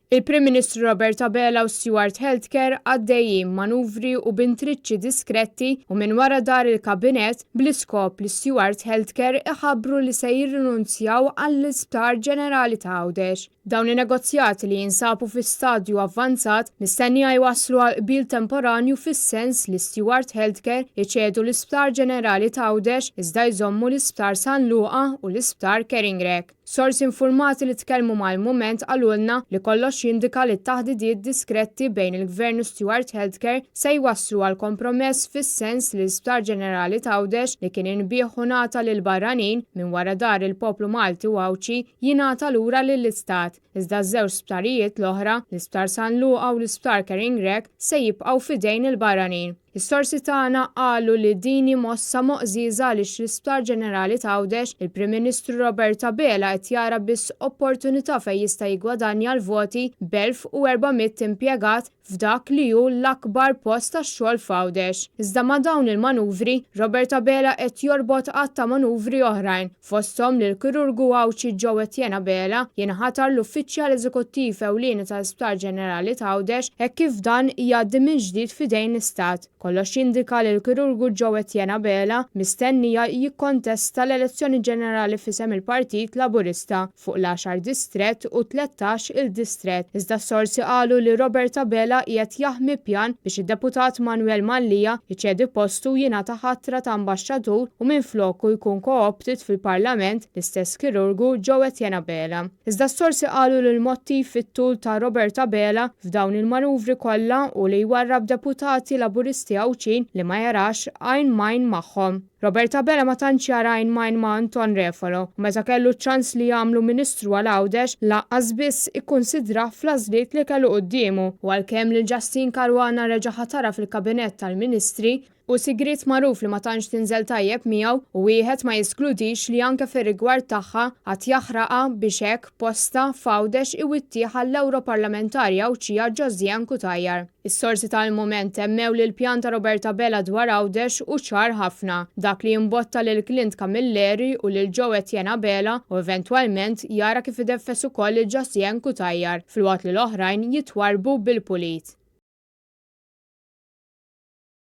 Il-Prim Ministru Roberta Bela u Stewart Healthcare għaddejjin manuvri u b'intriċċi diskretti u minn wara dar il-kabinet bl-iskop li Stewart Healthcare iħabbru li se jirrinunzjaw għall-Isptar Ġenerali ta' Għawdex. Dawn in-negozjati li jinsabu fi stadju avvanzat mistennija jwasslu għal qbil temporanju fis-sens li Stewart Healthcare iċedu l-Isptar Ġenerali ta' Għawdex iżda jżommu l-Isptar San Luqa u l-Isptar Keringrek. Sorsi informati li tkellmu mal-mument għalulna li kollox jindika li t-taħdidiet diskretti bejn il-Gvern u Stewart Healthcare se jwasslu għal kompromess fis-sens li l-Isptar Ġenerali ta' Għawdex li kien inbieħu ngħata lil barranin minn wara dar il-poplu Malti u Għawċi jingħata lura lill-Istat. Iżda ż-żewġ sptarijiet l-oħra, l-Isptar San Luqa u l-Isptar Keringrek, se jibqgħu fidejn il-barranin. Is-sorsi tagħna qalu li dini mossa moqżiża għaliex l-Isptar Ġenerali ta' Għawdex il-Prim Ministru Roberta Bela qed jara biss opportunità fejn jista' jiggwadanja l-voti b'1400 impjegat f'dak li hu l-akbar post tax-xogħol f'Għawdex. Iżda ma' dawn il-manuvri, Roberta Bela qed jorbot qatt ta' manuvri oħrajn, fosthom li l-Kirurgu Għawċi Joe Etienne Bela jinħatar l-Uffiċjal Eżekuttiv Ewlieni tal-Isptar Ġenerali ta' Għawdex hekk kif dan jgħaddi minn ġdid f'idejn l-Istat. Kollox jindika li l-Kirurgu Joe Etienne Bela mistennija jikkontesta l-elezzjoni ġenerali fisem il-Partit Laburista fuq l-10 distrett u 13 il-distrett. Iżda s-sorsi qalu li Roberta Bela qiegħed jaħmi pjan biex id-deputat Manuel Mallija jiċċedi postu jingħata ħatra ta' ambaxxatur u minfloku jkun co-opted fil-Parlament l-istess Kirurgu Joe Etienne Bela. Iżda s-sorsi qalu li l-mottiv fit-tul ta' Roberta Bela f'dawn il-manuvri kollha u li jwarrab deputati Laburisti Għawċin li ma jarax għajn majn magħhom. Roberta Bela ma tantx jara għajn majn ma' Anton Refalo u meta kellu ċans li jagħmlu Ministru għal Għawdex lanqas biss ikkunsidra fl-għażliet li kellu qudiemu u għalkemm lil Justin Caruana reġa' ħatara fil-Kabinett tal-Ministri u sigriet magħruf li ma tantx tinżel tajjeb miegħu u wieħed ma jiskludix li anke fir-rigward tagħha qatt jaħraqha biex hekk posta f'Għawdex iwittieħ għall-Ewroparlamentari Għawċija Josiane Cutajar. Is-sorsi tal-mument temmew li l-pjan ta' Roberta Bela dwar Għawdex u ċar ħafna, dak li jimbotta lil Clint Camilleri u lil Joe Etienne Bela u eventwalment jara kif ideffes ukoll lil Josiane Cutajar filwaqt li l-oħrajn jitwarbu bil-pulit.